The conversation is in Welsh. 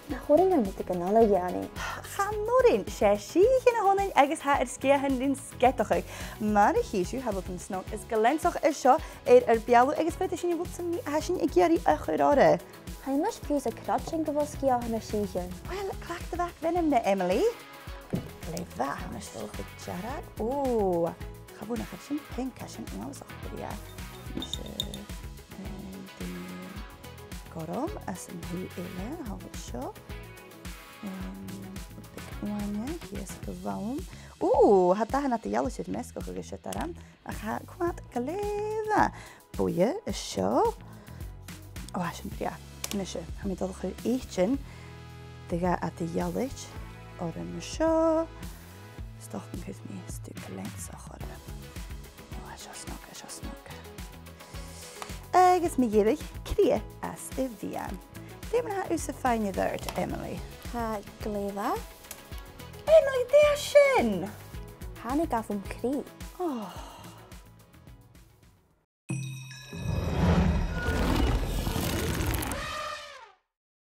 Na chóirin ar mit go nula dhéanaí. Chanúrin sé síchan a honnain agus ha sgiathan din sgetochaig. Mar a híisiú habal an snog is golensoch is seo ar bealú agus feta sin bhút san hasin I gearí a churáre. Ha mas fios a crad sin go bhfuil sgiathan ar síchan. Well, clach de bheith venim na Emily. Le bheith na stóil go dearad. Ó, chabú na sin pink sin náach buí gorom as an hú eile hafud seo. Bicháine híos go bhám. Ó, ha dahan at a yellow siad mes go go sé aram. A cha cuad go léfa. Buie is seo. Ó, sin bria. Na se, ha mi dal chuir éitin diga at a yellow or in seo. Stoch yn hwyd mi stu lens o chwarae. O, eisiau snog. Agus mi gyrich cria as y fian. Dim na ws y ffain I ddyrd, Emily? Ha glefa. Emily, di a sin! Ha ni gafum cri. Oh.